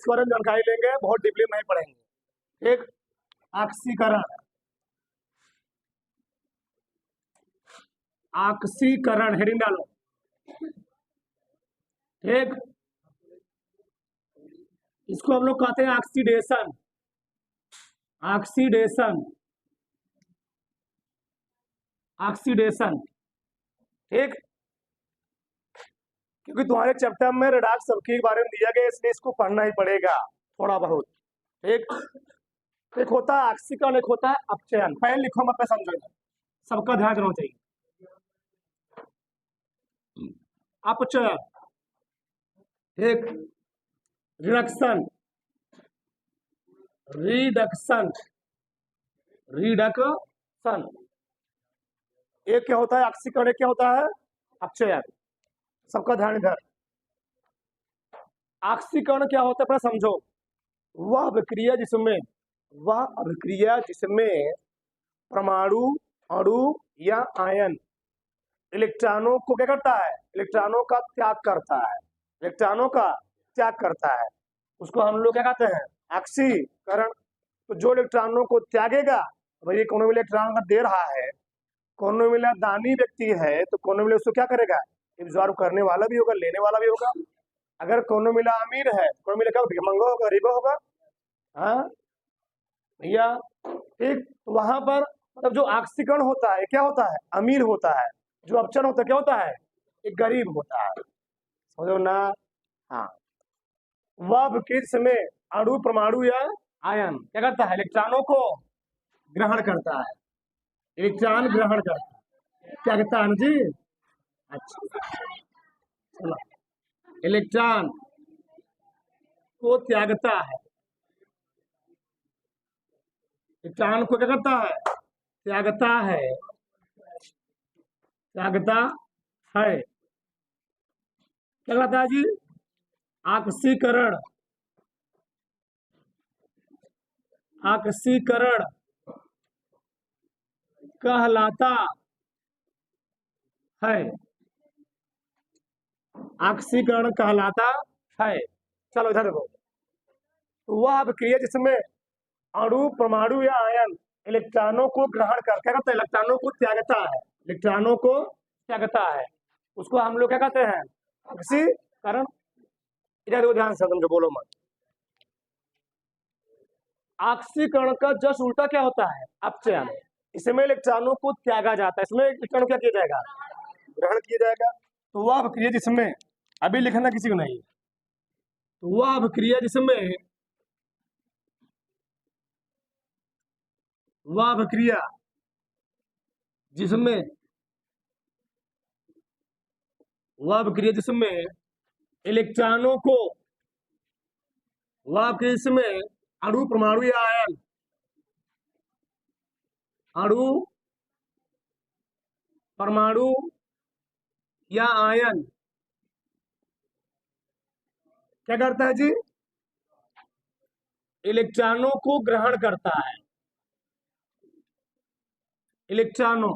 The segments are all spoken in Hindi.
इसके बारे में जानकारी लेंगे, बहुत डीपली नहीं पढ़ेंगे। एक ऑक्सीकरण, ऑक्सीकरण हेडिंग डालो। ठीक, इसको हम लोग कहते हैं ऑक्सीडेशन, ऑक्सीडेशन, ऑक्सीडेशन। ठीक, क्योंकि तुम्हारे चैप्टर में रेडॉक्स सबके बारे में दिया गया, इसलिए इसको पढ़ना ही पड़ेगा थोड़ा बहुत। ठीक, एक होता है ऑक्सीकरण, एक होता है अपचयन। पहले लिखो मत समझो, सबका ध्यान रखना चाहिए। अपचयन, एक रिडक्शन, रिडक्शन, रिडक्शन। एक क्या होता है ऑक्सीकरण, एक क्या होता है अपचयन। सबका ध्यान इधर। ऑक्सीकरण क्या होता है अपना समझो, वह अभिक्रिया जिसमें, वह अभिक्रिया जिसमें परमाणु, अणु या आयन इलेक्ट्रॉनों को क्या करता है, इलेक्ट्रॉनों का त्याग करता है, इलेक्ट्रॉनों का त्याग करता है, उसको हम लोग क्या कहते हैं ऑक्सीकरण। तो जो इलेक्ट्रॉनों को त्यागेगा, भाई कौन इलेक्ट्रॉन अगर दे रहा है, कौन मिला दानी व्यक्ति है, तो कौन मिला उसको क्या करेगा, इब्जॉर्ब करने वाला भी होगा, लेने वाला भी होगा। अगर कौन मिला अमीर है, कौन मिला क्या भिखमंगा होगा, गरीब होगा। हाँ भैया, ठीक। तो वहां पर मतलब जो ऑक्सीकरण होता है क्या होता है, अमीर होता है। जो अपचयन होता है क्या होता है, एक गरीब होता है। समझो ना। हाँ, वह किस में अणु, परमाणु या आयन क्या करता है, इलेक्ट्रॉनों को ग्रहण करता है, इलेक्ट्रॉन ग्रहण करता है। क्या कहता है जी, अच्छा चलो, इलेक्ट्रॉन को त्यागता है, इलेक्ट्रॉन को क्या करता है, त्यागता है, त्यागता है। क्या कहता है जी, ऑक्सीकरण, ऑक्सीकरण कहलाता है, ऑक्सीकरण कहलाता है। चलो इधर देखो, तो वह अभिक्रिया जिसमें अणु, परमाणु या आयन इलेक्ट्रॉनों को ग्रहण कर क्या करता है, इलेक्ट्रॉनों को त्यागता है, इलेक्ट्रॉनों को त्यागता है, उसको हम लोग क्या कहते हैं ऑक्सीकरण। इधर देखो ध्यान से समझो, बोलो मत। ऑक्सीकरण का जस्ट उल्टा क्या होता है, अपचयन। इसमें इलेक्ट्रॉनों को त्यागा जाता है, इसमें इलेक्ट्रॉन क्या किया जाएगा, ग्रहण किया जाएगा। तो वह अभिक्रिया जिसमें, अभी लिखना किसी को नहीं, तो वह अभिक्रिया जिसमें, वह अभिक्रिया जिसमें, वह अभिक्रिया जिसमें इलेक्ट्रॉनों को, वह अभिक्रिया जिसमें अणु, परमाणु या आयन, अणु, परमाणु या आयन क्या करता है जी, इलेक्ट्रॉनों को ग्रहण करता है, इलेक्ट्रॉनों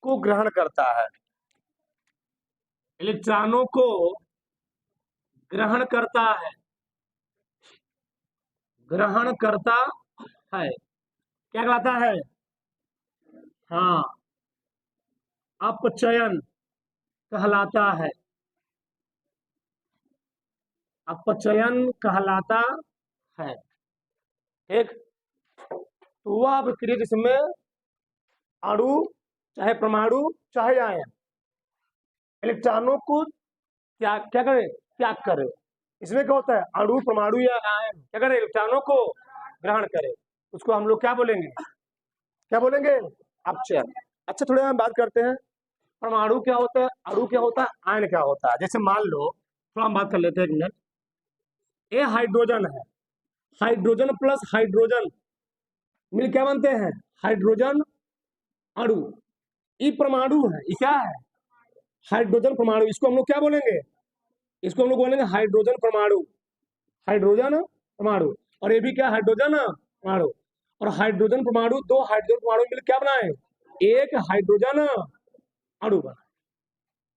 को ग्रहण करता है, इलेक्ट्रॉनों को ग्रहण करता है, ग्रहण करता है। क्या कहलाता है, हाँ अपचयन कहलाता है, अपचयन कहलाता है। ठीक, तो वह अभिक्रिया जिसमें अणु, चाहे परमाणु चाहे आयन इलेक्ट्रॉनों को क्या करे, त्याग करे। इसमें क्या होता है, अणु, परमाणु या आयन क्या करे, इलेक्ट्रॉनों को ग्रहण करे, उसको हम लोग क्या बोलेंगे, क्या बोलेंगे, अपचयन। अच्छा, थोड़ी हम बात करते हैं परमाणु क्या होता है, अणु क्या होता है, आयन क्या होता है। जैसे मान लो, थोड़ा हम बात कर लेते हैं, एक मिनट। ये हाइड्रोजन है, हाइड्रोजन प्लस हाइड्रोजन मिल क्या बनते हैं, हाइड्रोजन अणु। ये परमाणु है, ये क्या है, हाइड्रोजन परमाणु। इसको हम लोग क्या बोलेंगे, इसको हम लोग बोलेंगे हाइड्रोजन परमाणु, हाइड्रोजन परमाणु। और ये भी क्या, हाइड्रोजन परमाणु। और हाइड्रोजन परमाणु, दो हाइड्रोजन परमाणु मिल क्या बनाए, एक हाइड्रोजन अणु बनाए।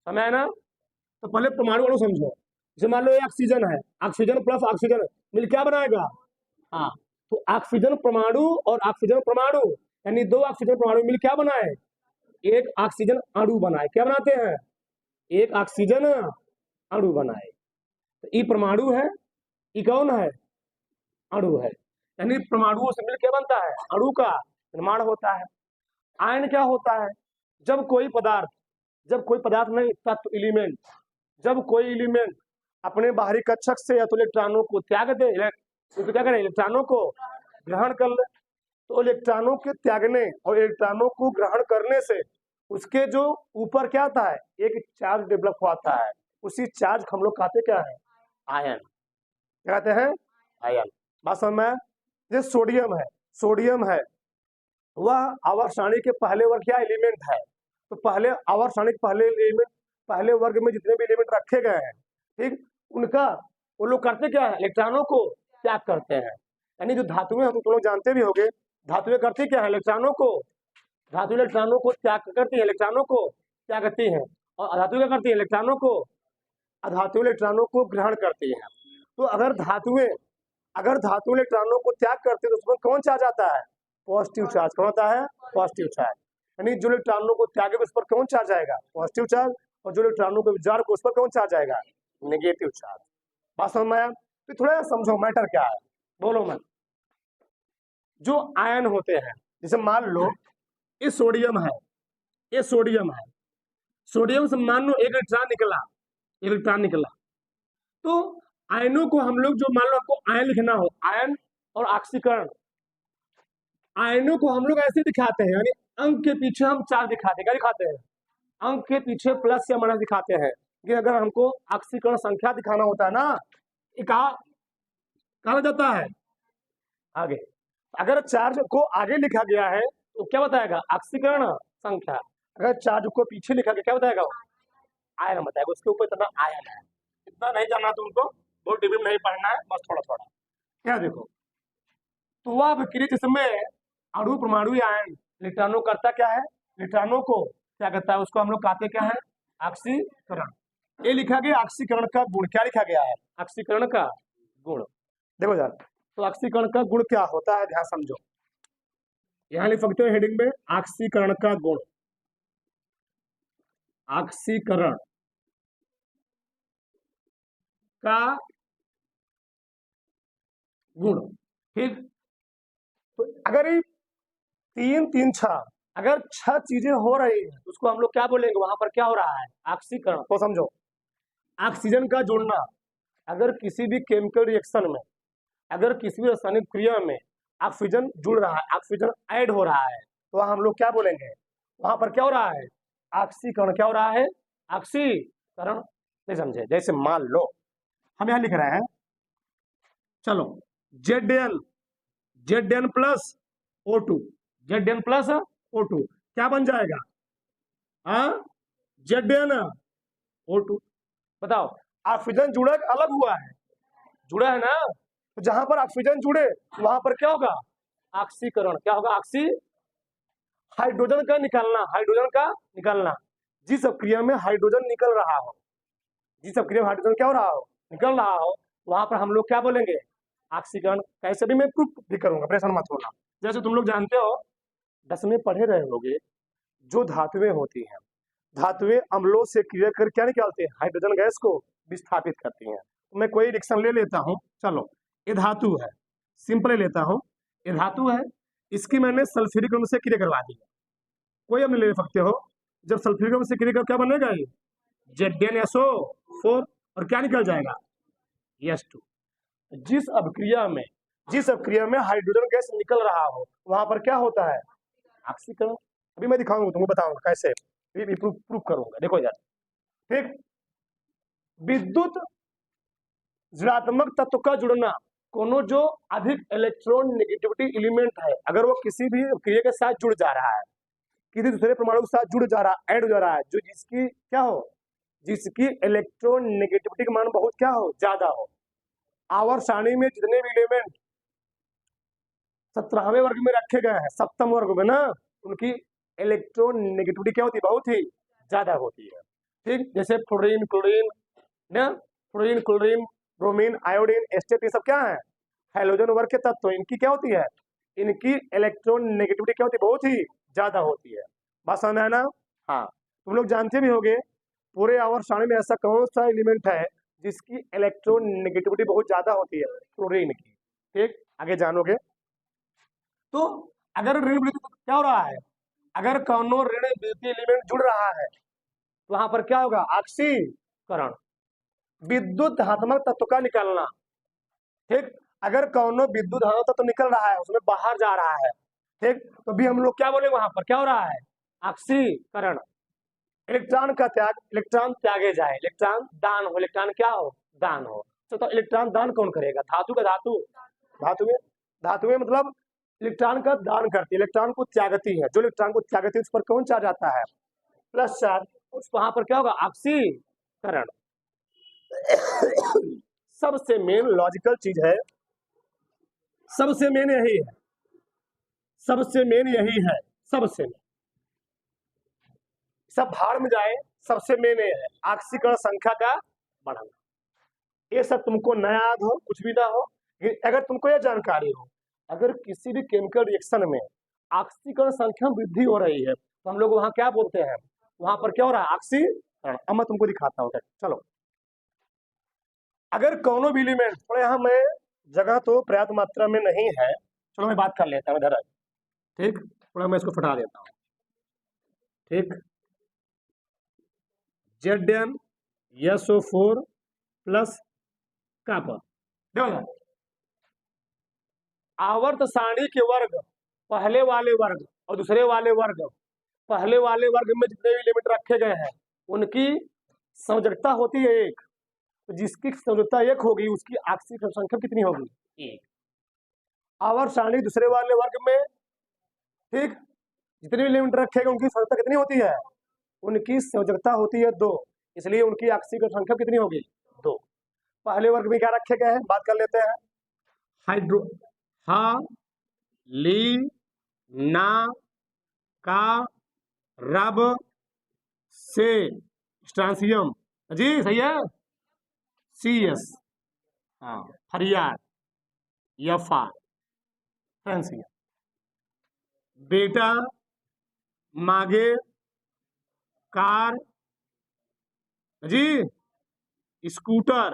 समझ ना। तो पहले परमाणु अणु समझो। जैसे मान लो ये ऑक्सीजन है, ऑक्सीजन प्लस ऑक्सीजन मिल क्या बनाएगा? हाँ, तो ऑक्सीजन परमाणु और ऑक्सीजन परमाणु यानी दो ऑक्सीजन परमाणु मिल क्या बनाए? एक ऑक्सीजन अणु बनाए। क्या बनाते हैं? एक ऑक्सीजन अणु बनाए। तो ई परमाणु है, ई कौन है? अणु है। यानी परमाणुओं से मिल क्या बनता है? अणु का निर्माण होता है। आयन क्या होता है? जब कोई पदार्थ नहीं, तत्व एलिमेंट, जब कोई एलिमेंट अपने बाहरी कक्षक से या तो इलेक्ट्रॉनों को त्याग दे, तो क्या करें? इलेक्ट्रॉनों को ग्रहण कर ले। तो इलेक्ट्रॉनों के त्यागने और इलेक्ट्रॉनों को ग्रहण करने से उसके जो ऊपर क्या आता है? एक चार्ज डेवलप होता है। उसी चार्ज को हम लोग कहते क्या है? आयन। क्या कहते हैं? आयन। बात समझ में? जैसे सोडियम है वह आवर्त सारणी के पहले वर्ग क्या एलिमेंट है? तो पहले आवर्त सारणी के पहले वर्ग में जितने भी एलिमेंट रखे गए हैं, ठीक, उनका वो लोग करते क्या है? इलेक्ट्रॉनों को त्याग करते हैं। यानी जो धातुएं हम तुम लोग जानते भी होंगे, धातुएं करती क्या है? धातु इलेक्ट्रॉनों को त्याग करती है, इलेक्ट्रॉनों को त्याग करती है। और अधातु क्या करती है? अधातु इलेक्ट्रॉनों को ग्रहण करती है। तो अगर धातु इलेक्ट्रॉनों को त्याग करते हैं तो उसमें कौन चार्ज आता है? Positive charge. कौन आता है? Positive charge. यानी जो इलेक्ट्रॉनों को त्यागेगा उस पर कौन चार्ज आएगा? Positive charge. और जो इलेक्ट्रॉनों को विचार को उस पर कौन चार्ज आएगा? Negative charge. बात समझ में आया? तो थोड़ा समझो मैटर क्या है, बोलो मत। जो आयन होते हैं, जैसे मान लो ये सोडियम है, सोडियम से मान लो एक इलेक्ट्रॉन निकला। तो आयनों को हम लोग जो मान लो आपको आयन लिखना हो, आयन और ऑक्सीकरण, आयनों को हम लोग ऐसे दिखाते हैं, यानी अंक के पीछे हम चार्ज दिखाते हैं। क्या दिखाते हैं? अंक के पीछे प्लस या माइनस दिखाते हैं। कि अगर हमको ऑक्सीकरण संख्या दिखाना होता है ना, कहा जाता है आगे। अगर चार्ज को आगे लिखा गया है तो क्या बताएगा? ऑक्सीकरण संख्या। अगर चार्ज को पीछे लिखा गया क्या बताएगा? आयन बताएगा। उसके ऊपर इतना आयन है, इतना नहीं जानना तुमको, बहुत डिब्बे में नहीं पढ़ना है, बस थोड़ा थोड़ा। क्या देखो, तो वह विक्रिया जिसमें अणु परमाणु या आयन इलेक्ट्रॉनों करता क्या है? इलेक्ट्रॉनों को क्या करता है? उसको हम लोग कहते क्या है? ऑक्सीकरण। ये लिखा गया ऑक्सीकरण का गुण। क्या लिखा गया है? ऑक्सीकरण का गुण। देखो यार, तो ऑक्सीकरण का गुण क्या होता है, ध्यान समझो। यहां लिख सकते हो हेडिंग में ऑक्सीकरण का गुण। ऑक्सीकरण का गुण, ठीक। तो अगर ये 3 3 6 अगर 6 चीजें हो रही है तो उसको हम लोग क्या बोलेंगे? वहां पर क्या हो रहा है? ऑक्सीकरण। तो समझो, ऑक्सीजन का जुड़ना, अगर किसी भी केमिकल रिएक्शन में, अगर किसी भी रासायनिक क्रिया में ऑक्सीजन जुड़ रहा है, ऑक्सीजन ऐड हो रहा है, तो हम लोग क्या बोलेंगे? वहां पर क्या हो रहा है? ऑक्सीकरण। क्या हो रहा है? ऑक्सीकरण। नहीं समझे? जैसे मान लो हम यहां लिख रहे हैं, चलो Zn plus O2, Zn plus O2 क्या बन जाएगा? ZnO2। बताओ, ऑक्सीजन जुड़ा अलग हुआ है? जुड़ा है ना। तो जहां पर ऑक्सीजन जुड़े वहां पर क्या होगा? ऑक्सीकरण। क्या होगा? हाइड्रोजन का निकलना। जिस क्रिया में हाइड्रोजन निकल रहा हो, क्या हो रहा हो? निकल रहा हो, वहां पर हम लोग क्या बोलेंगे? ऑक्सीकरण। कैसे भी मैं प्रूफ भी करूंगा, परेशान मत होना। जैसे तुम लोग जानते हो 10वीं पढ़े रहे होगे, जो धातुएं होती हैं, धातुएं अम्लों से क्रिया कर क्या निकालते हैं? हाइड्रोजन गैस को विस्थापित करती हैं। तो मैं कोई रिएक्शन ले लेता हूं, चलो ये धातु है, सिंपल लेता हूं, ये धातु है, इसकी मैंने सल्फ्यूरिक अम्ल से क्रिया करवा दी। कोई अम्ल ले सकते हो। जब सल्फ्यूरिक अम्ल से क्रिया कर क्या बनेगा? ये ZnSO4 और क्या निकल जाएगा? S2। जिस अभिक्रिया में हाइड्रोजन गैस निकल रहा हो वहां पर क्या होता है? ऑक्सीकरण। अभी मैं दिखाऊंगा तुमको, बताऊंगा कैसे, प्रूफ करूंगा। देखो यार, ठीक, विद्युत ऋणात्मक तत्व का जुड़ना, कोनो जो अधिक इलेक्ट्रॉन नेगेटिविटी एलिमेंट है, अगर वो किसी भी क्रिया के साथ जुड़ जा रहा है, किसी दूसरे परमाणु के साथ जुड़ जा रहा है, ऐड हो जा रहा है, जो जिसकी क्या हो? जिसकी इलेक्ट्रॉन नेगेटिविटी का मान बहुत क्या हो? ज्यादा हो। आवर्त सारणी में जितने भी एलिमेंट 17वें वर्ग में रखे गए हैं, 7वें वर्ग में ना, उनकी इलेक्ट्रॉन नेगेटिविटी क्या होती है? बहुत ही ज्यादा होती है, ठीक। जैसे फ्लोरीन, क्लोरीन ना, fluorine, chlorine, bromine, iodine, estate, ये सब क्या है? हैलोजन वर्ग के तत्व। इनकी क्या होती है? इनकी इलेक्ट्रॉन नेगेटिविटी क्या होती है? बहुत ही ज्यादा होती है। बात समझ में है ना? हाँ, तुम लोग जानते भी होगे पूरे आवर्त सारणी में ऐसा कौन सा एलिमेंट है जिसकी इलेक्ट्रॉन नेगेटिविटी बहुत ज्यादा होती है? क्लोरीन की। ठीक, आगे जानोगे। तो अगर ऋण विद्युत तो क्या हो रहा है? अगर कौनो ऋण विद्युत एलिमेंट जुड़ रहा है तो वहां पर क्या होगा? ऑक्सीकरण। विद्युत धात्मक तत्व का निकलना। ठीक, अगर कौनो विद्युत धात्मक तत्व निकल रहा है, उसमें बाहर जा रहा है, ठीक, तो भी हम लोग क्या बोले? वहां पर क्या हो रहा है? ऑक्सीकरण। इलेक्ट्रॉन का त्याग, इलेक्ट्रॉन त्यागे जाए, इलेक्ट्रॉन दान हो, इलेक्ट्रॉन क्या हो? दान हो। तो इलेक्ट्रॉन दान कौन करेगा? धातु का धातु। धातु में मतलब इलेक्ट्रॉन का दान करती है, इलेक्ट्रॉन को त्यागती है। जो इलेक्ट्रॉन को त्यागती है उस पर कौन चार्ज आता है? Plus charge. उस वहां पर क्या होगा? ऑक्सीकरण। सबसे मेन लॉजिकल चीज है, सबसे मेन यही है, सबसे मेन यही है, सबसे मेन। सब भाड़ में जाए, सबसे मेन ये है ऑक्सीकरण संख्या का बढ़ाना। ये सब तुमको न याद हो, कुछ भी ना हो, अगर तुमको यह जानकारी हो, अगर किसी भी केमिकल रिएक्शन में ऑक्सीकरण संख्या में वृद्धि हो रही है तो हम लोग वहां क्या बोलते हैं? वहां पर क्या हो रहा है? ऑक्सीकरण। अब मैं तुमको दिखाता हूँ। चलो, अगर कौनो भी एलिमेंट, थोड़ा यहाँ मैं जगह तो पर्याप्त मात्रा में नहीं है, चलो मैं बात कर लेता हूँ इधर। ठीक, थोड़ा मैं इसको फटा देता हूँ। ठीक, ZnSO4 प्लस कॉपर। देखो आवर्त सारणी के वर्ग, पहले वाले वर्ग और दूसरे वाले वर्ग, पहले वाले वर्ग में जितने भी एलिमेंट रखे गए हैं उनकी संयोजकता होती है एक। तो जिसकी संयोजकता एक होगी उसकी ऑक्सीकरण संख्या कितनी होगी? एक। आवर्त सारणी दूसरे वाले वर्ग में, ठीक, जितने भी एलिमेंट रखे गए उनकी संयोजकता कितनी होती है? उनकी संयोजकता होती है दो, इसलिए उनकी ऑक्सीकरण संख्या कितनी होगी? दो। पहले वर्ग में क्या रखे गए हैं? बात कर लेते हैं। हाइड्रो हा ली ना का रब से स्ट्रांसियम। जी सही है। CS, हाँ, फरियाद, यफा, फ्रांसियम। बेटा, मागे, कार, जी, स्कूटर,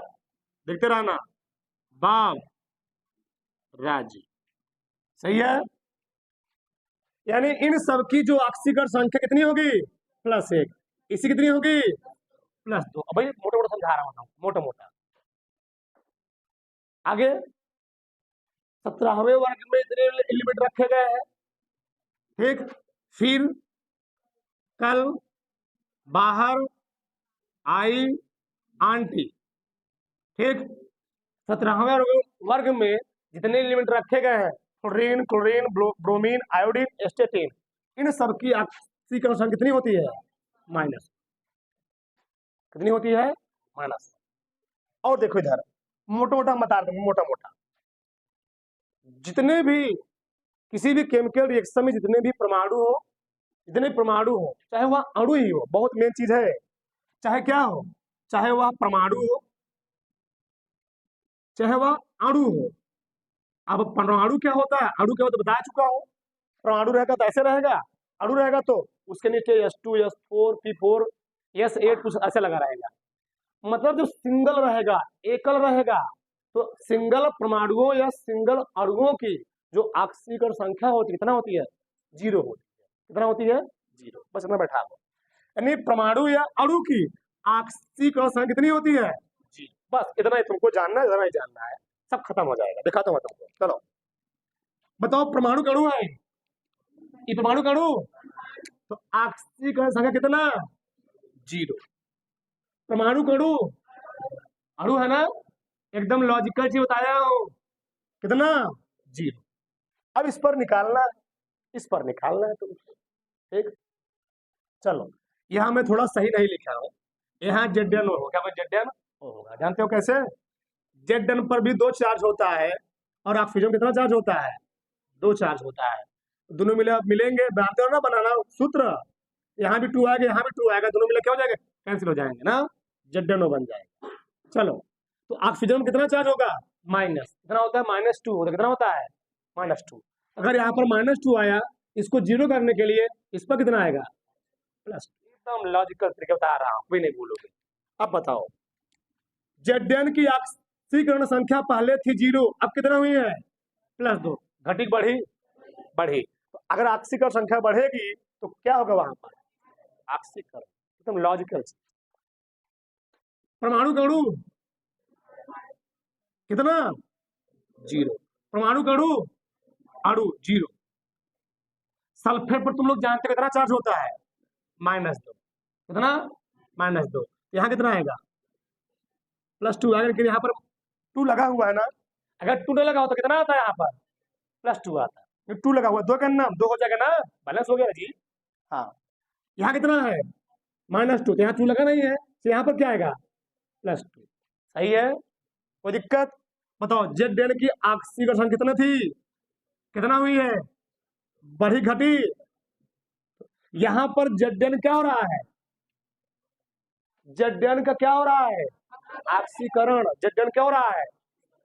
देखते रहना, बाब, राजी। सही है। यानी इन सब की जो ऑक्सीकरण संख्या कितनी होगी? +1। इसी कितनी होगी? +2। अब भाई मोटा मोटा समझा रहा हूं, मोटा मोटा। आगे 17वें वर्ग में इतने एलिमेंट रखे गए हैं, ठीक। फिर कल बाहर आई आंटी, ठीक। 17वें वर्ग में जितने एलिमेंट रखे गए हैं, fluorine, chlorine, bromine, iodine, astatine, इन सब की ऑक्सीकरण संख्या कितनी होती है? माइनस। कितनी होती है? माइनस। और देखो इधर मोटा मोटा बता रहा हूं, मोटा मोटा जितने भी किसी भी केमिकल रिएक्शन में जितने भी परमाणु हो, जितने परमाणु हो, चाहे वह अणु ही हो, बहुत मेन चीज है, चाहे क्या हो, चाहे वह परमाणु हो, चाहे वह अणु हो। अब परमाणु क्या होता है? अणु क्या होता है बता चुका हूं। परमाणु रहेगा तो ऐसे रहेगा, अणु रहेगा तो उसके नीचे S2, S4, P4, S8 कुछ ऐसे लगा रहेगा। मतलब जो सिंगल रहेगा, एकल रहेगा, तो सिंगल परमाणुओं या सिंगल अणुओं की जो ऑक्सीकरण संख्या होती है कितना होती है? 0 होती है। कितना होती है? 0। बस इतना बैठा लो। यानी परमाणु या अणु की ऑक्सीकरण संख्या कितनी होती है? 0। बस इतना ही तुमको जानना है, इतना ही जानना है, सब खत्म हो जाएगा। दिखाता हूँ तुमको। चलो बताओ, परमाणु का अणु है, ये परमाणु का अणु, तो ऑक्सीकरण संख्या कितना? 0। परमाणु का अणु, अणु है ना, एकदम लॉजिकल चीज बताया हूं। कितना? 0। अब इस पर निकालना है, इस पर निकालना है तुमको, ठीक। चलो यहां मैं थोड़ा सही नहीं लिखा हूं, यहाँ Zn होगा। क्या Zn होगा? जानते हो कैसे? Zn पर भी 2 चार्ज होता है और ऑक्सीजन कितना चार्ज होता है? 2 चार्ज होता है। दोनों मिलेंगे, जानते हो ना बनाना सूत्र, यहाँ भी 2 आएगा, यहाँ भी 2 आएगा, दोनों मिले क्या हो जाएगा? कैंसिल हो जाएंगे ना, Zn बन जाएगा। चलो तो ऑक्सीजन में कितना चार्ज होगा, माइनस, कितना होता है, -2 होता है, कितना होता है, -2। अगर यहाँ पर -2 आया, इसको जीरो करने के लिए इस पर कितना आएगा, +2। एकदम लॉजिकल तरीके बता रहा हूँ, कोई नहीं भूलोगे। अब बताओ, Zn की ऑक्सीकरण संख्या पहले थी 0, अब कितना हुई है, +2। घटी बढ़ी, बढ़ी। तो अगर ऑक्सीकरण संख्या बढ़ेगी तो क्या होगा वहां पर, ऑक्सीकरण, एकदम लॉजिकल। परमाणु का अणु कितना, 0। परमाणु का अणु 0। सल्फेट पर तुम लोग जानते हो कितना चार्ज होता है, -2। कितना, -2। यहाँ कितना आएगा, +2 आएगा, लेकिन यहाँ पर 2 लगा हुआ है ना, अगर 2 लगा हो तो कितना आता है, यहाँ पर +2 आता है। 2 लगा हुआ, 2 का नाम 2 हो जाएगा ना, बैलेंस हो गया जी। हाँ, यहाँ कितना है, -2, तो यहाँ 2 लगा नहीं है, तो यहाँ पर क्या आएगा, +2। सही है, कोई दिक्कत। बताओ Zn की ऑक्सीकरण संख्या कितना थी, कितना हुई है, बढ़ी घटी। यहाँ पर Zn क्या हो रहा है, Zn का क्या हो रहा है, ऑक्सीकरण। Zn क्या हो रहा है,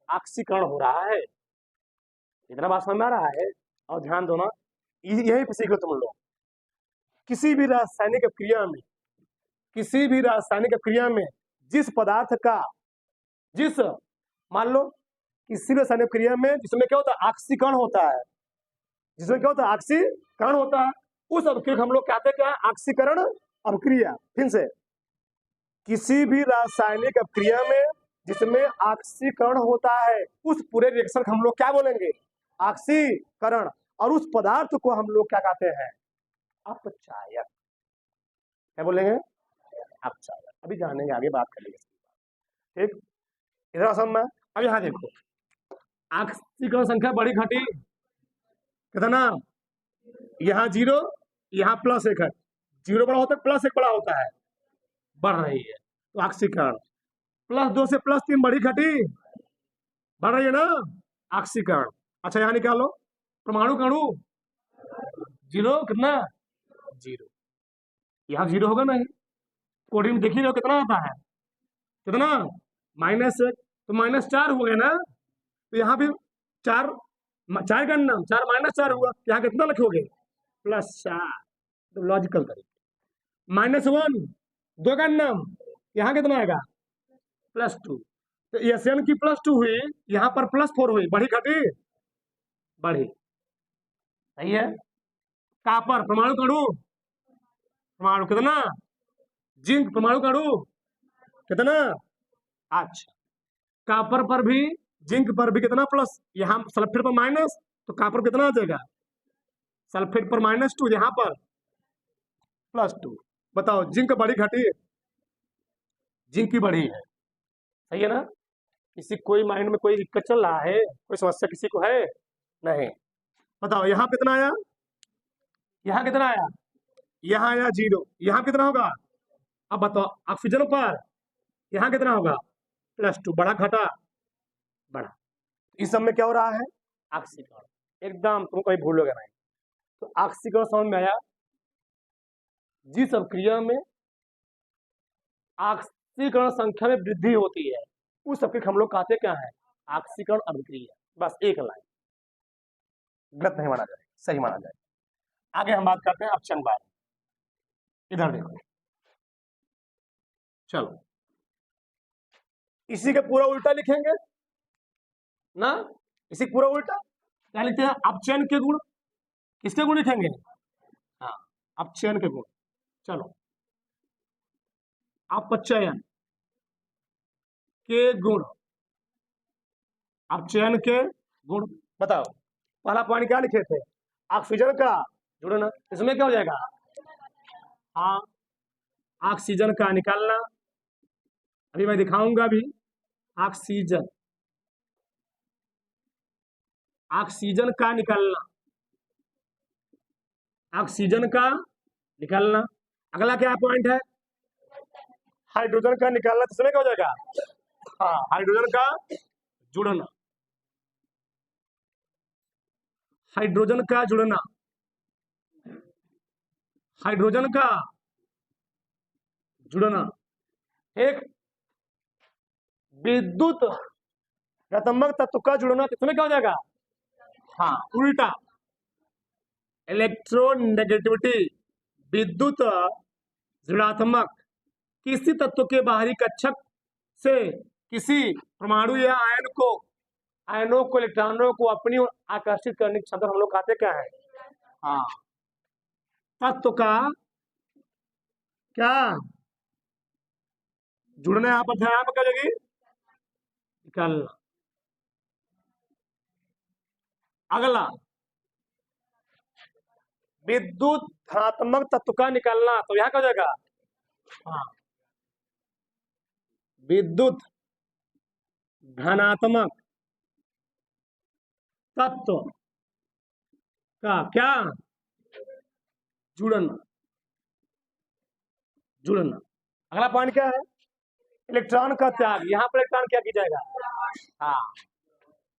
ऑक्सीकरण हो रहा है। इतना बात समझ में आ रहा है। और ध्यान दो ना, यही पे सीख लो तुम लोग, किसी भी रासायनिक क्रिया में, किसी भी रासायनिक क्रिया में जिस पदार्थ का, जिस, मान लो किसी भी रासायनिक क्रिया में जिसमें क्या होता है, ऑक्सीकरण होता है, जिसमें क्या होता है, ऑक्सीकरण होता है, उस अभिक्रिया हम लोग कहते हैं क्या, ऑक्सीकरण अभिक्रिया। फिर से, किसी भी रासायनिक अभिक्रिया में जिसमें ऑक्सीकरण होता है, उस पूरे रिएक्शन को हम लोग क्या बोलेंगे, ऑक्सीकरण। और उस पदार्थ को हम लोग क्या कहते हैं, अपचायक। क्या बोलेंगे, अपचायक। अभी जानेंगे, आगे बात करेंगे, ठीक। इधर समझ में। अब यहाँ देखो, ऑक्सीकरण संख्या बड़ी घटी, कितना, यहाँ 0, यहाँ +1 है, 0 बड़ा होता है, +1 बड़ा होता है, बढ़ रही है, तो ऑक्सीकरण। +2 से +3 बढ़ी घटी, बढ़ रही है ना, ऑक्सीकरण। अच्छा यहाँ निकालो, परमाणु का अणु 0, कितना, 0। यहाँ 0 होगा नहीं, कोडिंग देख ही लो कितना आता है, कितना, -1, तो -4 हो गए ना, तो यहाँ भी 4, 4 का नाम 4 -4 हुआ, यहाँ कितना लिखोगे, +4। तो लॉजिकल तरीके। -1, 2 का नाम, यहाँ कितना आएगा, +2। तो Sn की +2 हुई, यहाँ पर +4 हुई, बढ़ी घटी, बढ़ी। सही है। कॉपर परमाणु का अणु, परमाणु कितना, जिंक परमाणु का अणु कितना, अच्छा। कॉपर पर भी, जिंक पर भी कितना प्लस, यहाँ सल्फेट पर माइनस, तो कॉपर कितना आ जाएगा, सल्फेट पर -2, यहाँ पर +2। बताओ जिंक बढ़ी घटी, जिंक की बढ़ी है, सही है ना। किसी कोई माइंड में कोई दिक्कत चल रहा है, कोई समस्या किसी को है, नहीं। बताओ यहाँ कितना आया, यहाँ कितना आया, यहाँ आया 0, यहाँ कितना होगा। अब बताओ ऑक्सीजन पर यहाँ कितना होगा, +2, बढ़ा घटा, बढ़ा। इस सब में क्या हो रहा है, ऑक्सीकरण। एकदम तुम कहीं भूलोगे नहीं। तो ऑक्सीकरण समझ में आया। जिस अभिक्रिया में ऑक्सीकरण संख्या में वृद्धि होती है, उस अभिक्रिया हम लोग कहते क्या है, ऑक्सीकरण अभिक्रिया। बस एक लाइन, गलत नहीं माना जाए, सही माना जाए। आगे हम बात करते हैं अपचन बारे। इधर देखो, चलो इसी के पूरा उल्टा लिखेंगे ना, इसी पूरा उल्टा क्या लिखते हैं, अपचयन के गुण। किसके गुण लिखेंगे, हाँ, अपचयन के गुण। चलो, अपचयन के गुण, अपचयन के गुण बताओ। पहला पॉइंट क्या लिखे थे, ऑक्सीजन का जुड़ना, इसमें क्या हो जाएगा, हाँ, ऑक्सीजन का निकालना। अभी मैं दिखाऊंगा भी, ऑक्सीजन, ऑक्सीजन का निकालना, ऑक्सीजन का निकालना। अगला क्या पॉइंट है, हाइड्रोजन का निकालना, तो इसमें क्या हो जाएगा, हाँ, हाइड्रोजन का जुड़ना, हाइड्रोजन का जुड़ना, हाइड्रोजन का जुड़ना, एक। विद्युत ऋणात्मक तत्व का जुड़ना किसमें क्या हो जाएगा? हाँ उल्टा, इलेक्ट्रोनेगेटिविटी विद्युत ऋणात्मक किसी तत्व के बाहरी कक्षक से किसी परमाणु या आयनों को इलेक्ट्रॉनों को अपनी ओर आकर्षित करने की क्षमता हम लोग कहते क्या है? हाँ तत्व का क्या जुड़ना, यहां पर ध्यान पर करेगी निकालना। अगला विद्युत धनात्मक तत्व का निकालना, तो यहां क्या हो जाएगा? हाँ विद्युत धनात्मक तत्व का क्या जुड़ना, जुड़ना। अगला पॉइंट क्या है? इलेक्ट्रॉन का त्याग। यहां पर इलेक्ट्रॉन क्या किया जाएगा? हाँ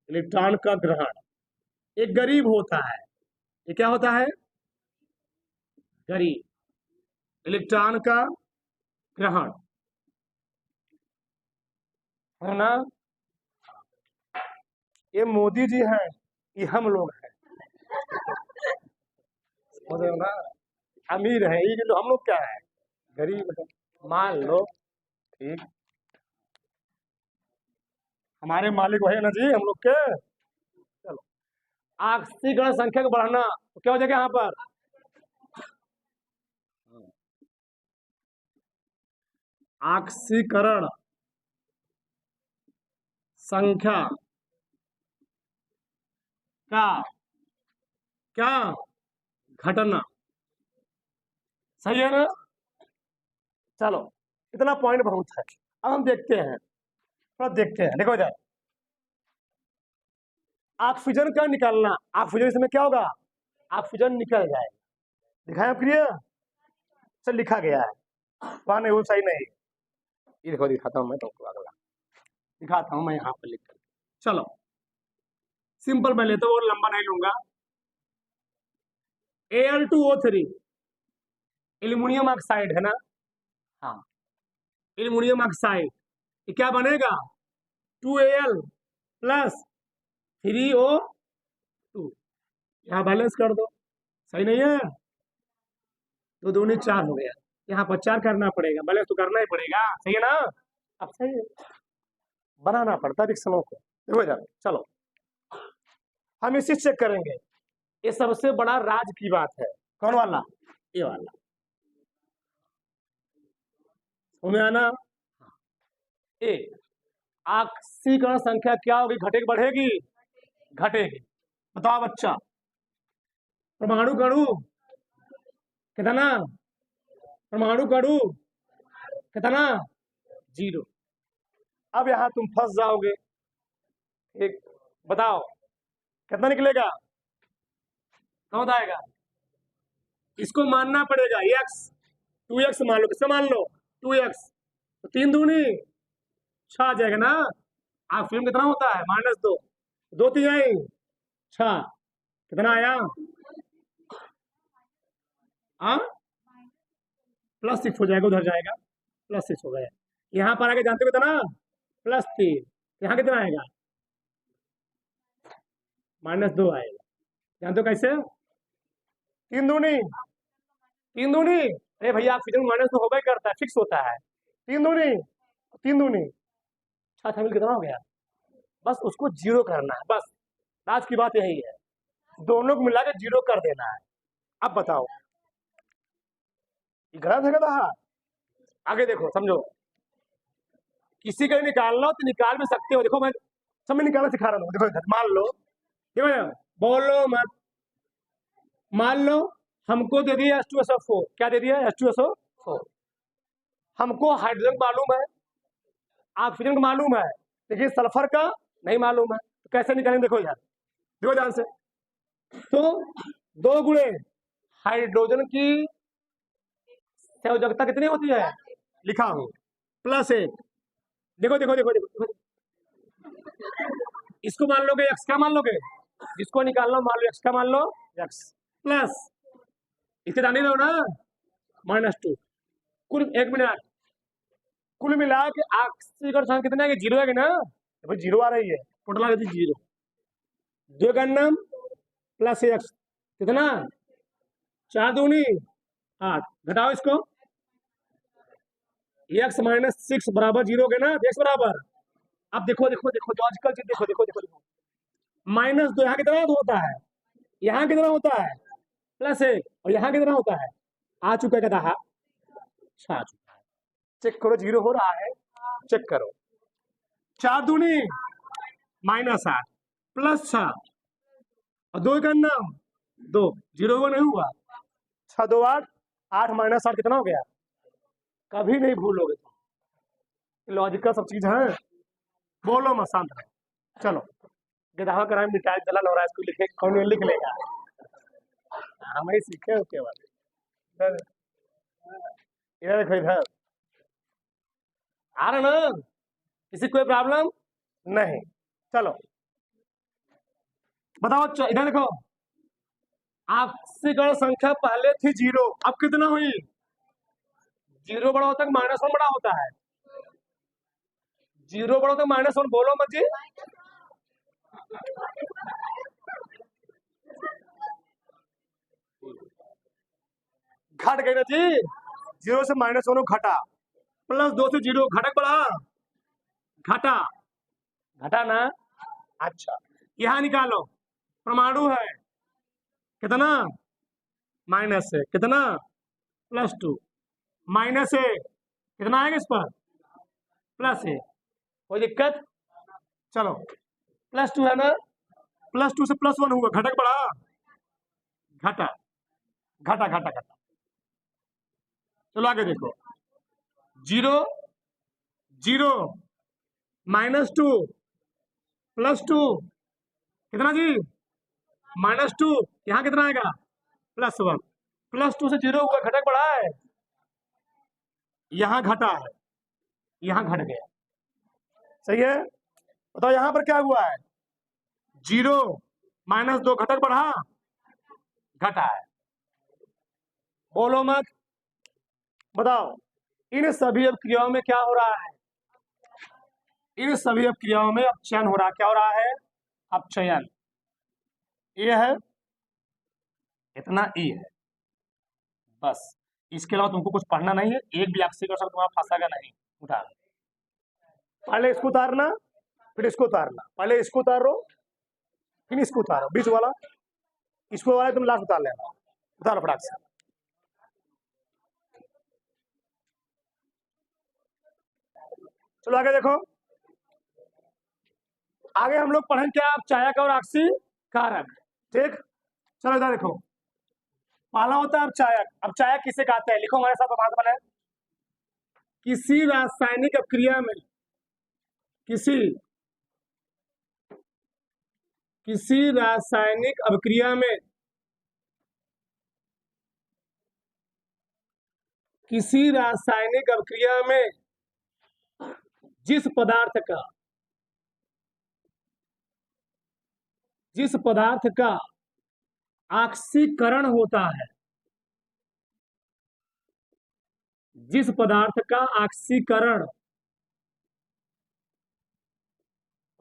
इलेक्ट्रॉन का ग्रहण। एक गरीब होता है, ये क्या होता है? गरीब। इलेक्ट्रॉन का ग्रहण है ना। ये मोदी जी हैं, ये हम लोग हैं ना, अमीर है ये, तो हम लोग क्या है? गरीब है। मान लो ठीक, हमारे मालिक वही ना जी हम लोग के। चलो ऑक्सीकरण संख्या को बढ़ाना, तो क्या हो जाएगा यहाँ पर? ऑक्सीकरण संख्या का क्या घटना, सही है ना। चलो इतना पॉइंट बहुत है। अब हम देखते हैं, थोड़ा देखते हैं, देखो जाए ऑक्सीजन का निकालना। ऑक्सीजन इसमें क्या होगा? ऑक्सीजन निकल जाएगा। दिखाएं आप क्लियर? सर लिखा गया है वहां, नहीं वो सही नहीं। ये देखो दिखाता हूं मैं तुमको, अगला दिखाता हूं मैं यहाँ पर लिख कर। चलो सिंपल मैं लेता हूँ और लंबा नहीं लूंगा। Al2O3 एल्यूमिनियम ऑक्साइड है ना। हाँ एल्यूमिनियम ऑक्साइड, ये क्या बनेगा? 2Al plus 3O2। यहाँ बैलेंस कर दो, सही नहीं है? तो दूनी 4 हो गया, यहाँ पर 4 करना पड़ेगा, बैलेंस तो करना ही पड़ेगा, सही है ना। अब सही है, बनाना पड़ता रिक्शनों को। देखो इधर, चलो हम इसी चेक करेंगे। ये सबसे बड़ा राज की बात है। कौन वाला? ये वाला। समझ आना। ए ऑक्सीकरण संख्या क्या होगी? घटेगी बढ़ेगी? घटेगी। बताओ बच्चा, परमाणु कणु कितना? परमाणु कणु कितना? 0। अब यहां तुम फंस जाओगे। एक बताओ कितना निकलेगा? कौन आएगा? इसको मानना पड़ेगा x, 2x मान लो। किसका मान लो? 2x। तो 3 दूनी 6 आ जाएगा ना। आप फिल्म कितना होता है? -2, 2 3 आई 6, कितना आया? हाँ +6 हो जाएगा, उधर जाएगा +6 हो गया। यहाँ पर आगे जानते हो कितना? +3। यहाँ कितना आएगा? -2 आएगा। जानते हो कैसे? 3 दूनी 3 दूनी, अरे भैया ऑक्सीजन -2 होगा ही करता है, फिक्स होता है। 3 दूनी 3 दूनी 6, मिल कितना हो गया? बस उसको 0 करना है, बस आज की बात यही है। दोनों को मिला के 0 कर देना है। अब बताओ गलत है क्या? आगे देखो समझो, किसी का निकालना हो तो निकाल भी सकते हो। देखो मैं सब में निकालना सिखा रहा हूँ। देखो इधर मान लो, देखो बोलो मत। मान लो हमको दे दिया H2SO4। क्या दे दिया? H2SO4। हमको हाइड्रोजन मालूम है, ऑक्सीजन का मालूम है, लेकिन सल्फर का नहीं मालूम है। तो कैसे निकालेंगे? देखो यार, देखो ध्यान से। तो 2 गुणे हाइड्रोजन की संयोजकता कितनी होती है? लिखा हूं +1। देखो देखो देखो देखो, इसको मान लोगे x का मान लोगे, जिसको निकालना मान लो x का मान लो, x प्लस इसे जाने दो ना -2। कुल 1 मिनट, कुल मिला के ऑक्सीकरण संख्या कितना है? जीरो है कि ना? तो भाई जीरो आ रही है, टोटल आ गई जीरो। दो का नाम प्लस एक्स कितना? 4 दूनी 8, घटाओ इसको। एक्स माइनस 6 बराबर जीरो के ना, एक्स बराबर। अब देखो देखो देखो लॉजिकल चीज देखो देखो देखो देखो। माइनस 2 यहाँ कितना होता है? यहाँ कितना होता है? +1। और यहाँ कितना होता है? आ चुका है कहता है, आ चुका है। चेक करो जीरो हो रहा है, चेक करो। 4 दूनी -8 +6 और 2 का नाम 2, जीरो हुआ नहीं हुआ? 6 2 8, 8 -8 कितना हो गया? कभी नहीं भूलोगे तुम, लॉजिकल सब चीज है। बोलो मत, शांत रहो। चलो गधा कराए मिटाई दलाल हो रहा है, इसको लिखे कौन लिख लेगा? हम ही सीखे उसके बाद। इधर देखो, इधर आ रहा ना? किसी कोई प्रॉब्लम नहीं? चलो बताओ, इधर देखो। ऑक्सीकरण संख्या पहले थी जीरो, अब कितना हुई? जीरो बड़ा होता है -1 बड़ा होता है? जीरो बड़ा होता है -1, बोलो मत जी। घट गई ना जी, जीरो से -1 घटा, +2 से जीरो घटक बढ़ा, घटा, घटा ना? अच्छा, यहां निकालो। परमाणु है कितना? -1, कितना? +2, -1 कितना आएगा इस पर? +1। कोई दिक्कत? चलो +2 है ना, +2 से +1 हुआ, घटक बढ़ा, घटा, घटा घटा घटा। चलो आगे देखो। जीरो जीरो -2 +2 कितना जी? -2, यहाँ कितना आएगा? +1। +2 से जीरो हुआ, घटक बढ़ा है, यहाँ घटा है, यहाँ घट गया। सही है? बताओ यहाँ पर क्या हुआ है? जीरो -2 घटक बढ़ा, घटा है। बोलो मत, बताओ इन सभी अपक्रियाओं में क्या हो रहा है? इन सभी अपक्रियाओं में अपचयन हो रहा है। क्या हो रहा है? अपचयन। ये है, इतना ई है, बस। इसके अलावा तुमको कुछ पढ़ना नहीं है। एक भी ऑक्सीकरण तुम्हारा फंसागा नहीं। उतार, पहले इसको उतारना, फिर इसको उतारना। पहले इसको उतारो, फिर इसको उतारो, बीच वाला इसको वाला तुम लास्ट उतार लेना। उतारो फटाक से। चलो आगे देखो। आगे हम लोग पढ़ेंगे क्या? अपचायक और ऑक्सीकारक। ठीक, चलो इधर देखो। पहला होता है अपचायक। अपचायक किसे कहते हैं? लिखो हमारे साथ, बात बने। किसी रासायनिक अपक्रिया में, किसी रासायनिक अभिक्रिया में, किसी रासायनिक अभिक्रिया में जिस पदार्थ का ऑक्सीकरण होता है, जिस पदार्थ का ऑक्सीकरण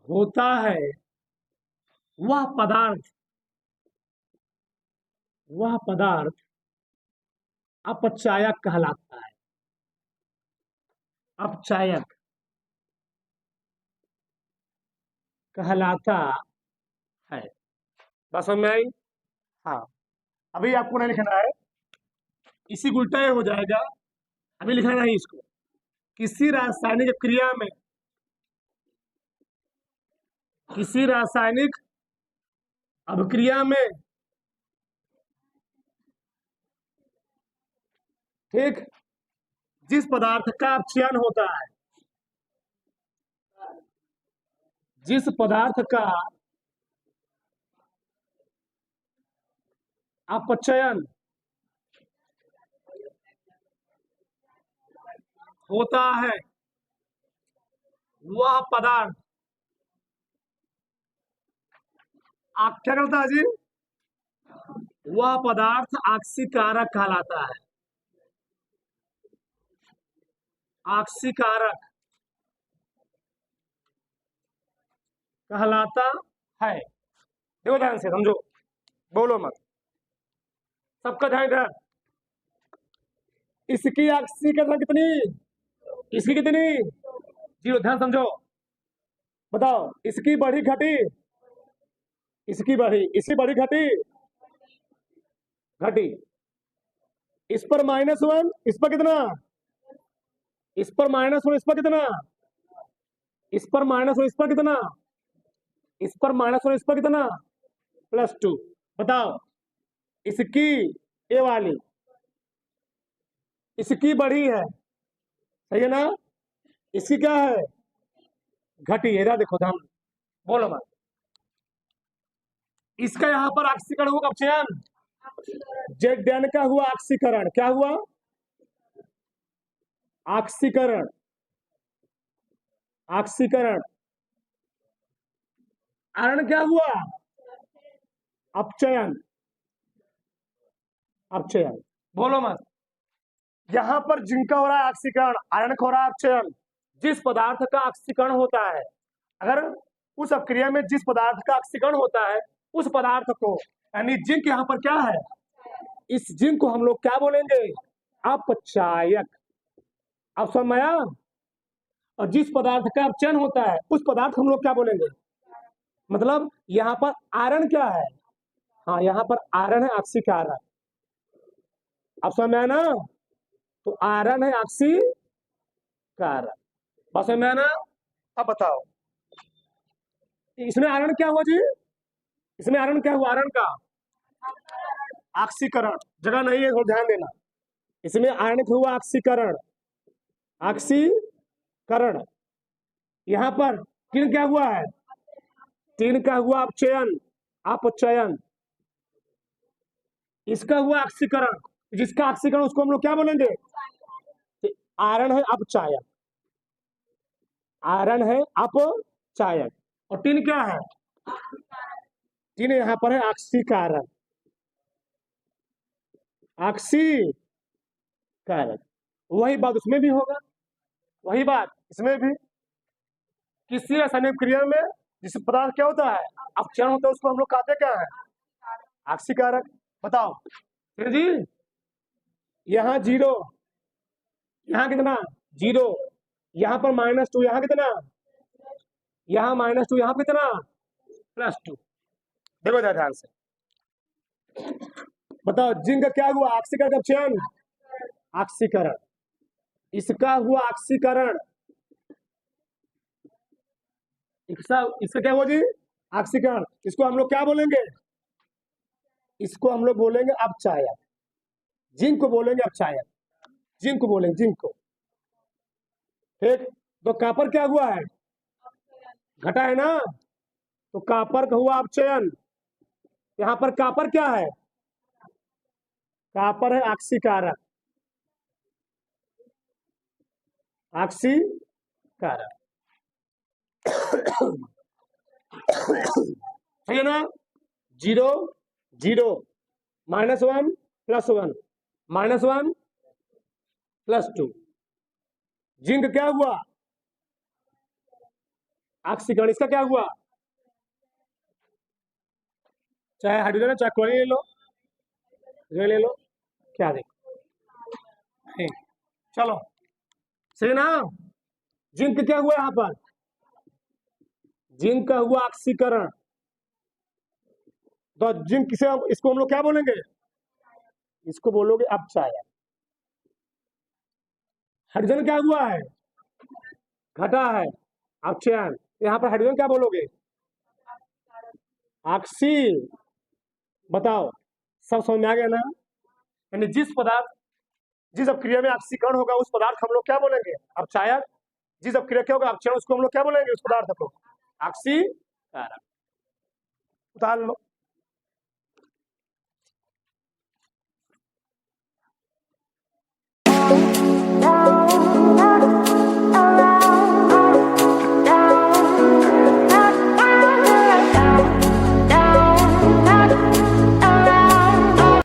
होता है, वह पदार्थ अपचायक कहलाता है। अपचायक कहलाता है। बस समझ में आई? हाँ, अभी आपको नहीं लिखना है, इसी उल्टा हो जाएगा। अभी लिखना नहीं इसको। किसी रासायनिक क्रिया में, किसी रासायनिक अभिक्रिया में, ठीक, जिस पदार्थ का अपचयन होता है, जिस पदार्थ का अपचयन होता है, वह पदार्थ क्या करता है जी? वह पदार्थ ऑक्सीकारक कहलाता है। ऑक्सीकारक कहलाता है। देखो ध्यान से समझो, बोलो मत, सबका ध्यान इधर। इसकी ऑक्सीकरण कितनी, इसकी कितनी, 0। ध्यान समझो, बताओ इसकी बढ़ी घटी, इसकी बढ़ी, इसकी बढ़ी घटी, घटी। इस पर -1, इस पर कितना, इस पर -1, इस पर कितना, इस पर -1, इस पर कितना, इस पर -1, इस पर कितना, +2। बताओ इसकी, ये वाली इसकी बढ़ी है, सही है ना, इसकी क्या है, घटी है। देखो ध्यान, बोलो मत। इसका यहां पर ऑक्सीकरण होगा, अपचयन। जेड का हुआ ऑक्सीकरण, क्या हुआ, ऑक्सीकरण, ऑक्सीकरण। आयरन क्या हुआ, अपचयन, अपचयन। बोलो मत। यहां पर जिंक का हो रहा है ऑक्सीकरण, आयरन का हो रहा है अपचयन। जिस पदार्थ का ऑक्सीकरण होता है, अगर उस अपक्रिया में जिस पदार्थ का ऑक्सीकरण होता है, उस पदार्थ को, यानी जिंक यहां पर क्या है, इस जिंक को हम लोग क्या बोलेंगे, अपचायक। अब समझ में आया। और जिस पदार्थ का अपचयन होता है, उस पदार्थ हम लोग क्या बोलेंगे, मतलब यहां पर आयरन क्या है, हाँ यहां पर आयरन है, ऑक्सीकरण। अब समझ में आया ना, तो आयरन है ऑक्सीकरण, बस समझ में आया ना। अब बताओ इसमें आयरन क्या हुआ जी, इसमें आयरन क्या हुआ, आयरन का ऑक्सीकरण, जगह नहीं है तो ध्यान देना। इसमें आयरन का हुआ ऑक्सीकरण, ऑक्सीकरण। यहां पर तीन क्या हुआ है, तीन का हुआ अपचयन, अपचयन। इसका हुआ ऑक्सीकरण, जिसका ऑक्सीकरण उसको हम लोग क्या बोलेंगे, आयरन है अपचायक, आयरन है अपचायक। और तीन क्या है, तीन यहां पर है ऑक्सीकरण, ऑक्सीकरण। वही बात उसमें भी होगा, वही बात इसमें भी। किसी रासायनिक क्रिया में जिस पदार्थ क्या होता है, अपचयन होता है, उसको हम लोग कहते क्या है, ऑक्सीकारक। बताओ जी, यहाँ 0, यहाँ कितना 0, यहाँ पर -2, यहाँ कितना, यहाँ -2, यहाँ कितना, +2। देखो ध्यान से, बताओ जिंक का क्या हुआ, ऑक्सीकरण का अपचयन, ऑक्सीकरण। इसका हुआ ऑक्सीकरण, इसका क्या हुआ जी, ऑक्सीकरण। इसको हम लोग क्या बोलेंगे, इसको हम लोग बोलेंगे अपचायक, जिंक को बोलेंगे अपचायक, जिंक को बोलेंगे, जिंक को। ठीक, तो कॉपर क्या हुआ है, घटा है ना, तो कॉपर का हुआ अपचयन। यहां पर कॉपर क्या है, कॉपर है ऑक्सीकारक, ऑक्सीकारक। ठीक है ना, 0 0, -1 +1, -1 +2। जिंक क्या हुआ, ऑक्सीकरण। इसका क्या हुआ, चाहे हाइड्रोजन चाहे क्लोरीन ले लो, ले लो, क्या देखो, चलो सही ना। जिंक क्या हुआ यहां पर, जिंक का हुआ ऑक्सीकरण, तो जिंक से इसको हम लोग क्या बोलेंगे, इसको बोलोगे अपचायक। हाइड्रोजन क्या हुआ है, घटा है, अपचयन। यहाँ पर हाइड्रोजन क्या बोलोगे, ऑक्सी। बताओ सब समझ में आ गया ना। यानी जिस पदार्थ, जिस अपक्रिया में ऑक्सीकरण होगा, उस पदार्थ हम लोग क्या बोलेंगे, अपचायक। जिस अपक्रिया क्या होगा, अपचयन, उसको हम लोग क्या बोलेंगे, उस पदार्थ को ऑक्सीकारक। उतार लो।